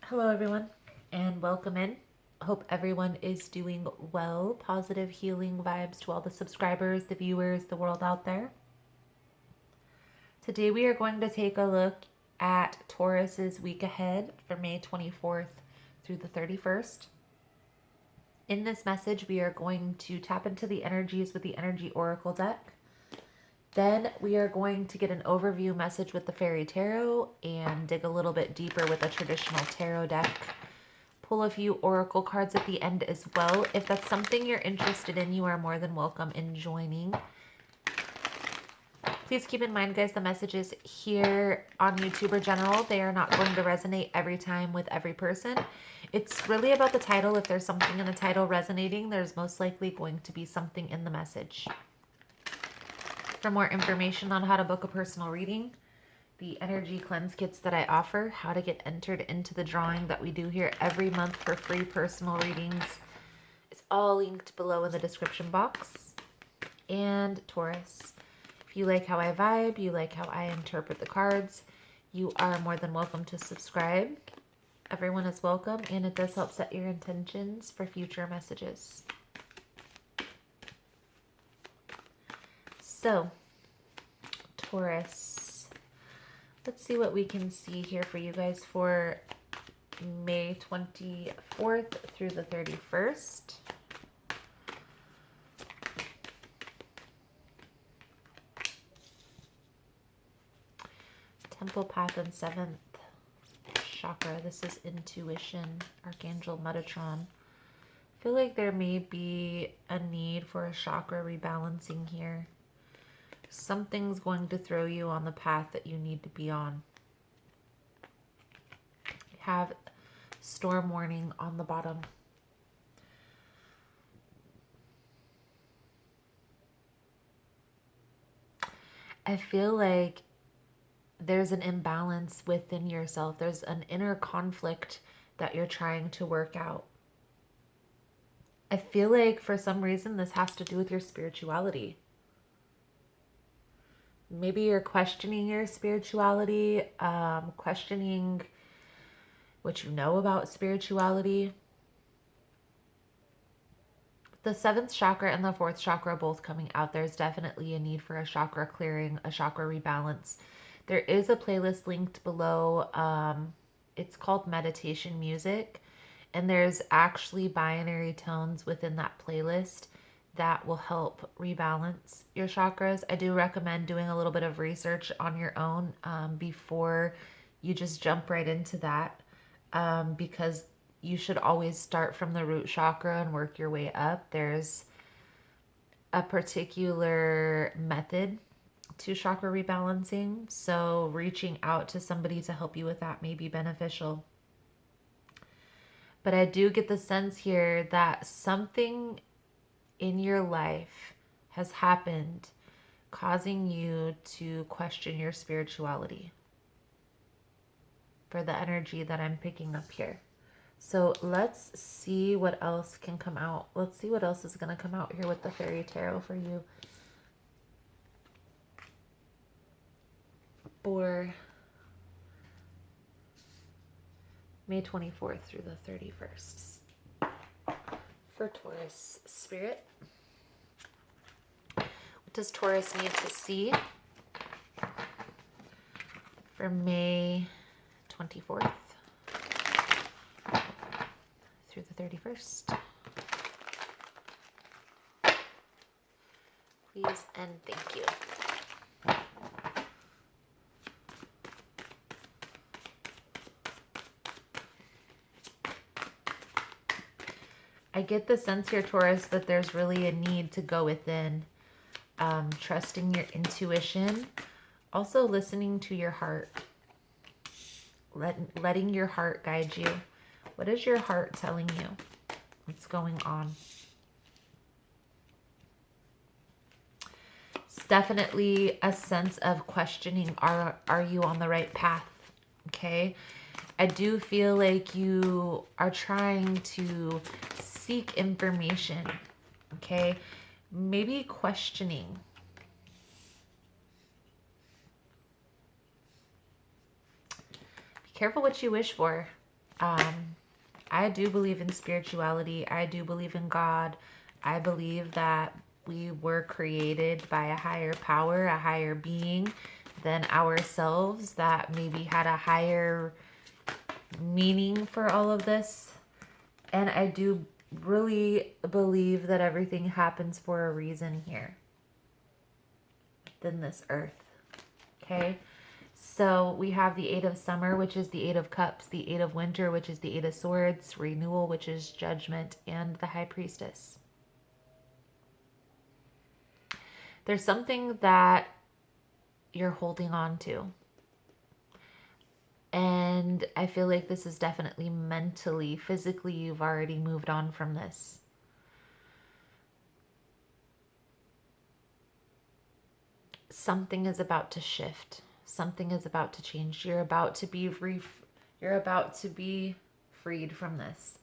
Hello, everyone, and welcome in. Hope everyone is doing well. Positive healing vibes to all the subscribers, the viewers, the world out there. Today, we are going to take a look at Taurus's week ahead for May 24th through the 31st. In this message, we are going to tap into the energies with the Energy Oracle deck. Then we are going to get an overview message with the Fairy Tarot and dig a little bit deeper with a traditional tarot deck. Pull a few oracle cards at the end as well. If that's something you're interested in, you are more than welcome in joining. Please keep in mind, guys, the messages here on YouTube are general. They are not going to resonate every time with every person. It's really about the title. If there's something in the title resonating, there's most likely going to be something in the message. For more information on how to book a personal reading, the energy cleanse kits that I offer, how to get entered into the drawing that we do here every month for free personal readings, it's all linked below in the description box. And Taurus, if you like how I vibe, you like how I interpret the cards, you are more than welcome to subscribe. Everyone is welcome, and it does help set your intentions for future messages. So, Taurus, let's see what we can see here for you guys for May 24th through the 31st. Temple Path and 7th chakra. This is intuition, Archangel Metatron. I feel like there may be a need for a chakra rebalancing here. Something's going to throw you on the path that you need to be on. You have storm warning on the bottom. I feel like there's an imbalance within yourself. There's an inner conflict that you're trying to work out. I feel like for some reason this has to do with your spirituality. Maybe you're questioning your spirituality, questioning what you know about spirituality. The 7th chakra and the 4th chakra both coming out. There's definitely a need for a chakra clearing, a chakra rebalance. There is a playlist linked below. It's called Meditation Music, and there's actually binary tones within that playlist that will help rebalance your chakras. I do recommend doing a little bit of research on your own before you just jump right into that, because you should always start from the root chakra and work your way up. There's a particular method to chakra rebalancing, so reaching out to somebody to help you with that may be beneficial. But I do get the sense here that something in your life has happened causing you to question your spirituality for the energy that I'm picking up here. So let's see what else can come out. Let's see what else is going to come out here with the Fairy Tarot for you for May 24th through the 31st. For Taurus Spirit, what does Taurus need to see for May 24th through the 31st? Please and thank you. I get the sense here, Taurus, that there's really a need to go within, trusting your intuition, also listening to your heart, letting your heart guide you. What is your heart telling you? What's going on? It's definitely a sense of questioning. Are you on the right path? Okay. I do feel like you are trying to seek information, okay? Maybe questioning. Be careful what you wish for. I do believe in spirituality. I do believe in God. I believe that we were created by a higher power, a higher being than ourselves that maybe had a higher meaning for all of this. And I do really believe that everything happens for a reason here than this earth. Okay? So we have the Eight of Summer, which is the Eight of Cups, the Eight of Winter, which is the Eight of Swords, Renewal, which is Judgment, and the High Priestess. There's something that you're holding on to. And I feel like this is definitely mentally, physically, you've already moved on from this. Something is about to shift. Something is about to change. You're about to be freed from this.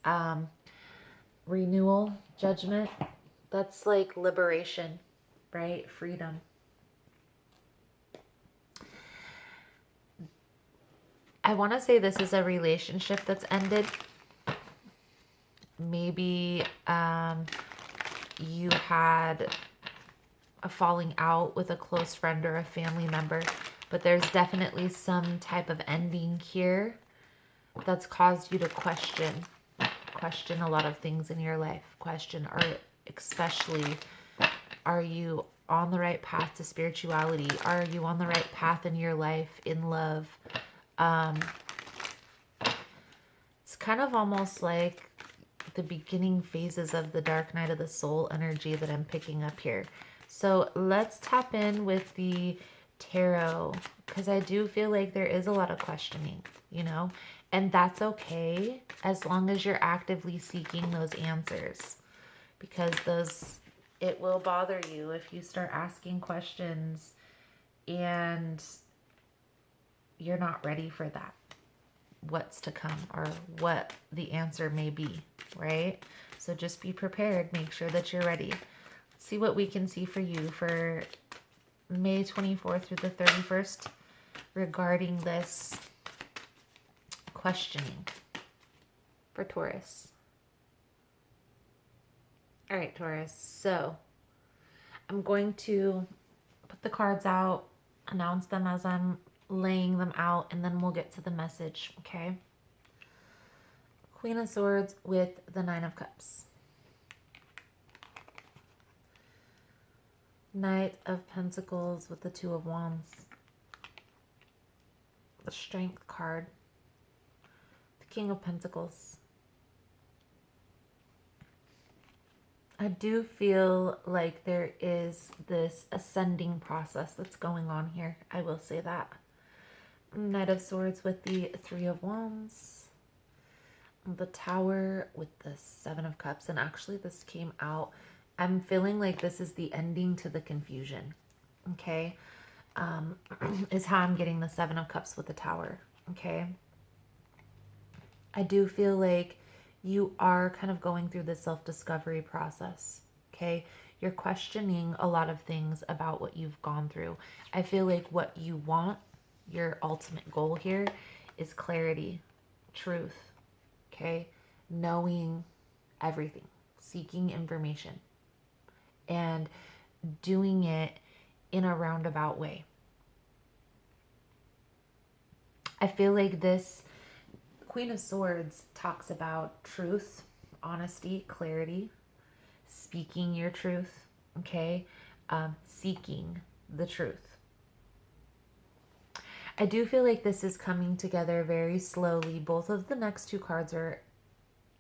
Renewal, judgment, that's like liberation, right? Freedom. I want to say this is a relationship that's ended. Maybe you had a falling out with a close friend or a family member, but there's definitely some type of ending here that's caused you to question a lot of things in your life. Especially, are you on the right path to spirituality? Are you on the right path in your life, in love? It's kind of almost like the beginning phases of the dark night of the soul energy that I'm picking up here. So let's tap in with the tarot, because I do feel like there is a lot of questioning, and that's okay as long as you're actively seeking those answers, because it will bother you if you start asking questions and you're not ready for that, what's to come or what the answer may be, right? So just be prepared. Make sure that you're ready. Let's see what we can see for you for May 24th through the 31st regarding this questioning for Taurus. All right, Taurus. So I'm going to put the cards out, announce them as I'm laying them out, and then we'll get to the message, okay? Queen of Swords with the Nine of Cups. Knight of Pentacles with the Two of Wands. The Strength card. The King of Pentacles. I do feel like there is this ascending process that's going on here. I will say that. Knight of Swords with the Three of Wands. The Tower with the Seven of Cups. And actually this came out. I'm feeling like this is the ending to the confusion. Okay. Is how I'm getting the Seven of Cups with the Tower. Okay. I do feel like you are kind of going through the self-discovery process. Okay. You're questioning a lot of things about what you've gone through. I feel like what you want, your ultimate goal here, is clarity, truth. Okay. Knowing everything, seeking information, and doing it in a roundabout way. I feel like this Queen of Swords talks about truth, honesty, clarity, speaking your truth, okay? Seeking the truth. I do feel like this is coming together very slowly. Both of the next two cards are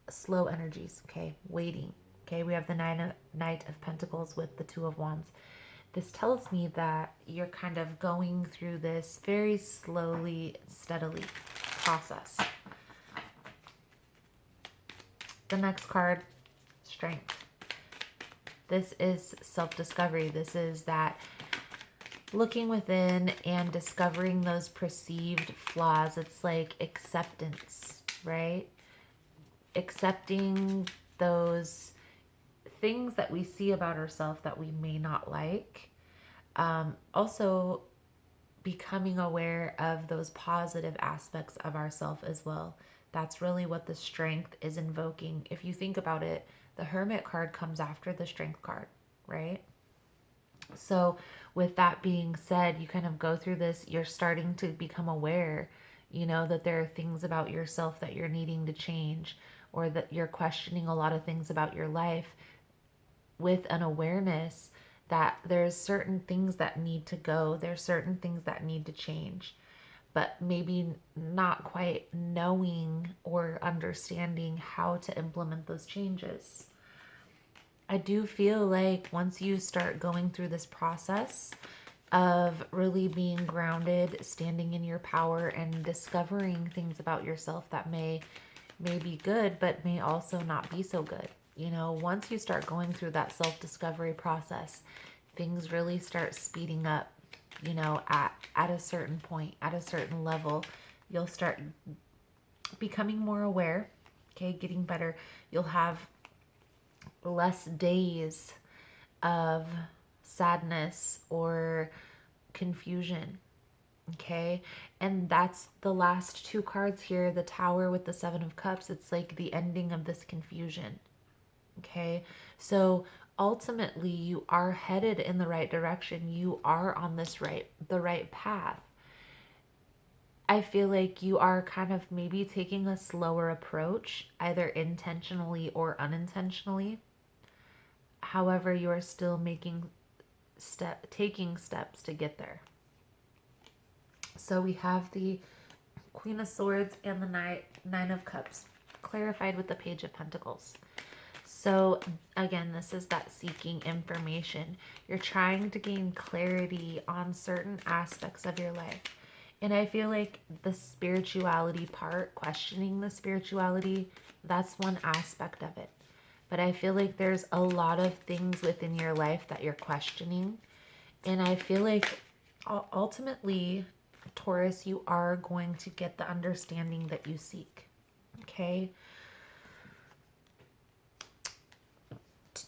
slow energies, okay? Waiting, okay? We have the Knight of Pentacles with the Two of Wands. This tells me that you're kind of going through this very slowly, steadily process. The next card, Strength. This is self-discovery. This is that looking within and discovering those perceived flaws. It's like acceptance, right? Accepting those things that we see about ourselves that we may not like. Also becoming aware of those positive aspects of ourselves as well. That's really what the strength is invoking. If you think about it, the Hermit card comes after the Strength card, right? So, with that being said, you kind of go through this, you're starting to become aware, that there are things about yourself that you're needing to change, or that you're questioning a lot of things about your life with an awareness that there's certain things that need to go, there's certain things that need to change, but maybe not quite knowing or understanding how to implement those changes. I do feel like once you start going through this process of really being grounded, standing in your power, and discovering things about yourself that may be good, but may also not be so good. Once you start going through that self-discovery process, things really start speeding up, at a certain point, at a certain level. You'll start becoming more aware, okay, getting better. You'll have less days of sadness or confusion. Okay. And that's the last two cards here, the Tower with the Seven of Cups. It's like the ending of this confusion. Okay. So ultimately you are headed in the right direction. You are on the right path. I feel like you are kind of maybe taking a slower approach, either intentionally or unintentionally. However, you are still taking steps to get there. So we have the Queen of Swords and the Nine of Cups, clarified with the Page of Pentacles. So again, this is that seeking information. You're trying to gain clarity on certain aspects of your life. And I feel like the spirituality part, questioning the spirituality, that's one aspect of it. But I feel like there's a lot of things within your life that you're questioning. And I feel like ultimately, Taurus, you are going to get the understanding that you seek. Okay?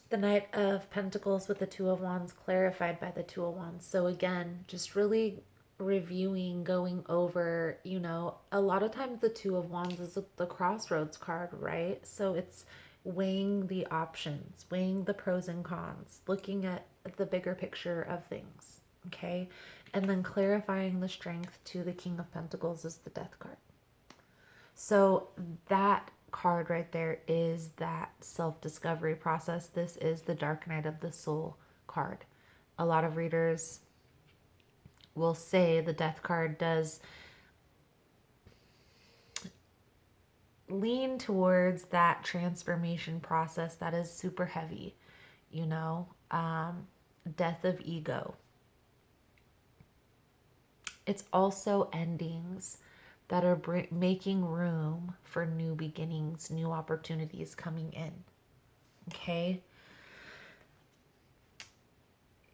The Knight of Pentacles with the Two of Wands, clarified by the Two of Wands. So again, just really reviewing, going over, a lot of times the Two of Wands is the crossroads card, right? So it's weighing the options, weighing the pros and cons, looking at the bigger picture of things, okay? And then clarifying the Strength to the King of Pentacles is the Death card. So that card right there is that self-discovery process. This is the Dark Night of the Soul card. A lot of readers will say the Death card does lean towards that transformation process that is super heavy, death of ego. It's also endings that are making room for new beginnings, new opportunities coming in. Okay?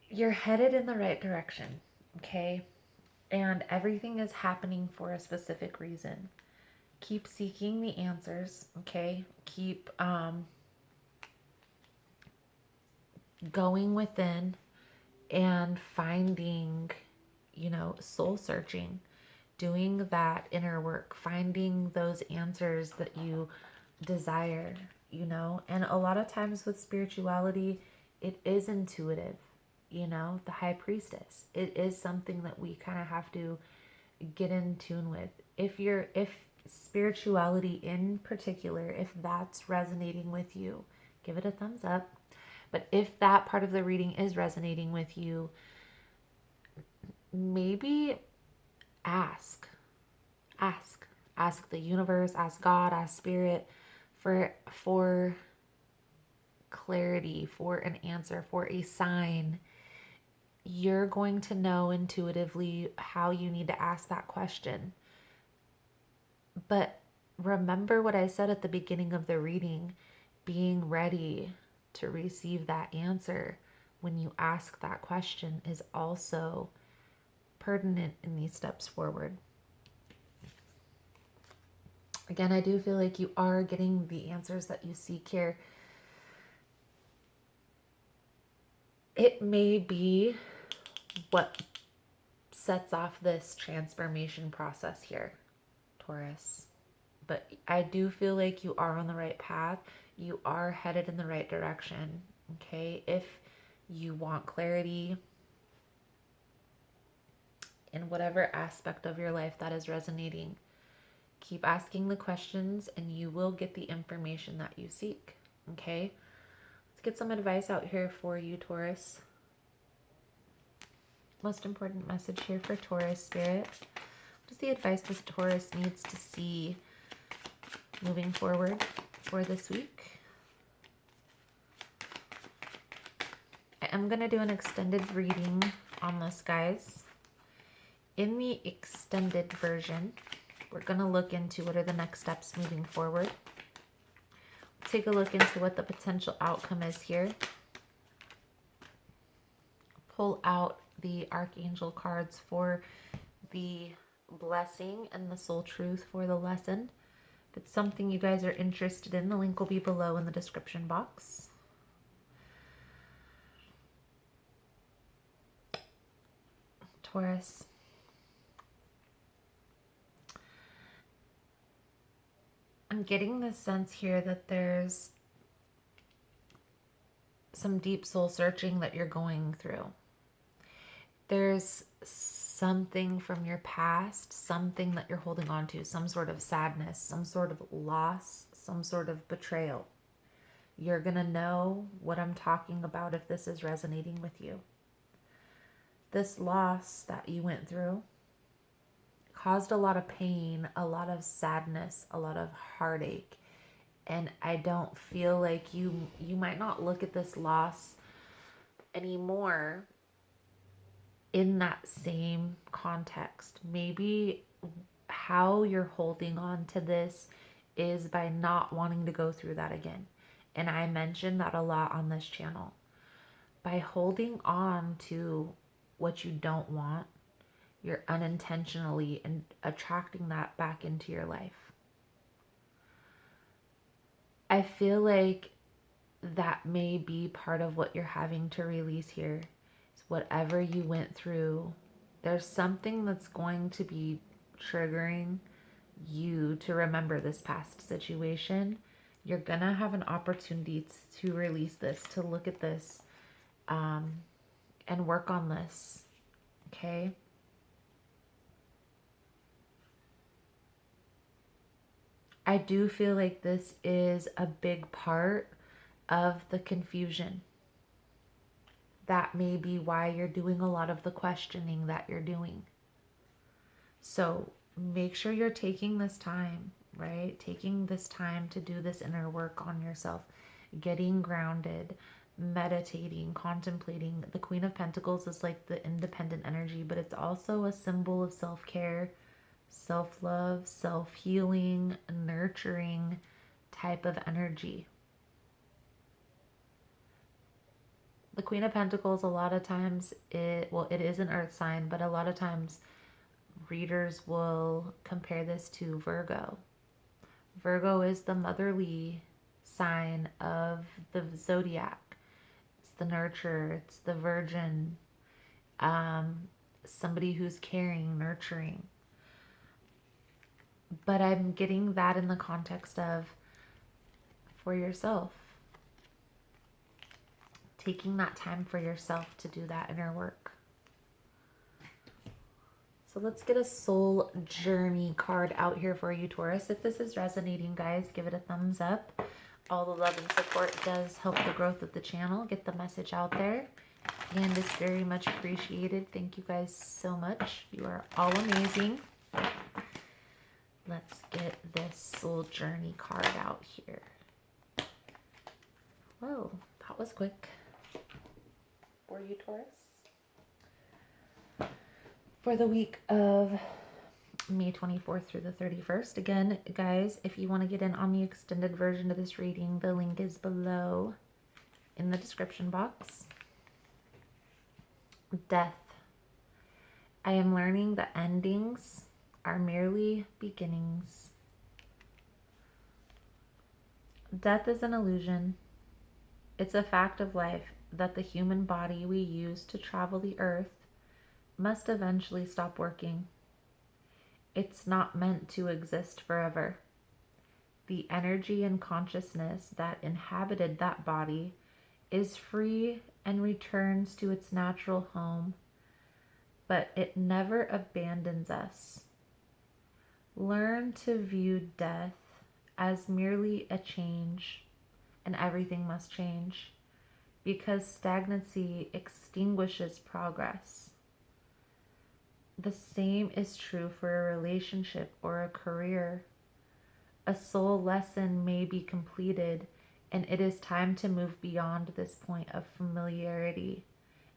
You're headed in the right direction. Okay? And everything is happening for a specific reason. Keep seeking the answers. Okay? Keep going within and finding, soul searching, doing that inner work, finding those answers that you desire, and a lot of times with spirituality, it is intuitive, the High Priestess. It is something that we kind of have to get in tune with. If spirituality in particular, if that's resonating with you, give it a thumbs up. But if that part of the reading is resonating with you, maybe ask the universe, ask God, ask spirit for clarity, for an answer, for a sign. You're going to know intuitively how you need to ask that question. But remember what I said at the beginning of the reading, being ready to receive that answer when you ask that question is also pertinent in these steps forward. Again, I do feel like you are getting the answers that you seek here. It may be what sets off this transformation process here, Taurus. but I do feel like you are on the right path. You are headed in the right direction. Okay. If you want clarity in whatever aspect of your life that is resonating, keep asking the questions and you will get the information that you seek. Okay. Let's get some advice out here for you, Taurus. Most important message here for Taurus, Spirit. What is the advice this Taurus needs to see moving forward for this week? I am going to do an extended reading on this, guys. In the extended version, we're going to look into what are the next steps moving forward. Take a look into what the potential outcome is here. Pull out the Archangel cards for the blessing and the soul truth for the lesson. If it's something you guys are interested in, the link will be below in the description box. Taurus. I'm getting this sense here that there's some deep soul searching that you're going through. There's something from your past, something that you're holding on to, some sort of sadness, some sort of loss, some sort of betrayal. You're going to know what I'm talking about if this is resonating with you. This loss that you went through caused a lot of pain, a lot of sadness, a lot of heartache. And I don't feel like you might not look at this loss anymore in that same context. Maybe how you're holding on to this is by not wanting to go through that again. And I mention that a lot on this channel. By holding on to what you don't want, you're unintentionally and attracting that back into your life. I feel like that may be part of what you're having to release here. It's whatever you went through. There's something that's going to be triggering you to remember this past situation. You're gonna have an opportunity to release this, to look at this, and work on this. Okay. I do feel like this is a big part of the confusion. That may be why you're doing a lot of the questioning that you're doing. So make sure you're taking this time, right? Taking this time to do this inner work on yourself, getting grounded, meditating, contemplating. The Queen of Pentacles is like the independent energy, but it's also a symbol of self-care, self-love, self-healing, nurturing type of energy. The Queen of Pentacles, a lot of times, it is an earth sign, but a lot of times readers will compare this to Virgo. Virgo is the motherly sign of the zodiac. It's the nurturer, it's the virgin, somebody who's caring, nurturing. But I'm getting that in the context of for yourself. Taking that time for yourself to do that inner work. So let's get a soul journey card out here for you, Taurus. If this is resonating, guys, give it a thumbs up. All the love and support does help the growth of the channel, get the message out there, and it's very much appreciated. Thank you guys so much. You are all amazing. Let's get this soul journey card out here. Whoa, that was quick. For you, Taurus. For the week of May 24th through the 31st. Again, guys, if you want to get in on the extended version of this reading, the link is below in the description box. Death. I am learning that endings are merely beginnings. Death is an illusion. It's a fact of life that the human body we use to travel the earth must eventually stop working. It's not meant to exist forever. The energy and consciousness that inhabited that body is free and returns to its natural home, but it never abandons us. Learn to view death as merely a change, and everything must change, because stagnancy extinguishes progress. The same is true for a relationship or a career. A soul lesson may be completed, and it is time to move beyond this point of familiarity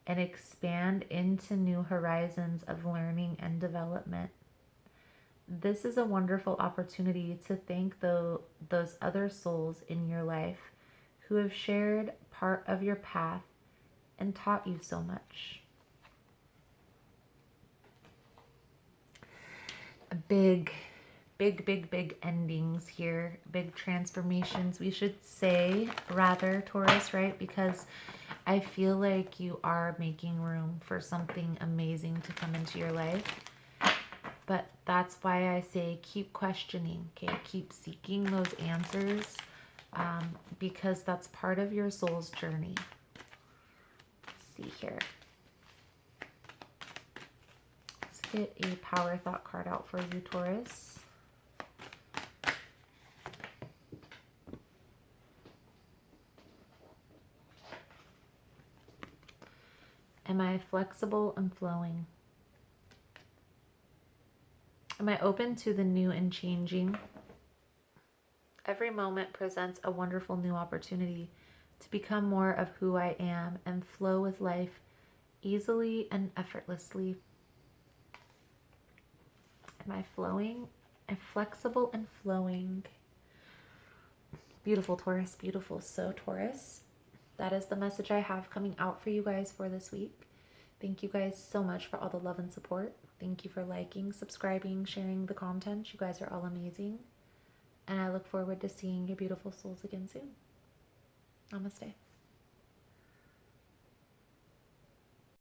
and expand into new horizons of learning and development. This is a wonderful opportunity to thank those other souls in your life who have shared part of your path and taught you so much. Big endings here, big transformations, we should say, rather, Taurus, right? Because I feel like you are making room for something amazing to come into your life. But that's why I say keep questioning, okay? Keep seeking those answers, because that's part of your soul's journey. Let's see here. Let's get a power thought card out for you, Taurus. Am I flexible and flowing? Am I open to the new and changing? Every moment presents a wonderful new opportunity to become more of who I am and flow with life easily and effortlessly. Am I flowing and flexible and flowing? Beautiful, Taurus, beautiful. So, Taurus, that is the message I have coming out for you guys for this week. Thank you guys so much for all the love and support. Thank you for liking, subscribing, sharing the content. You guys are all amazing. And I look forward to seeing your beautiful souls again soon. Namaste.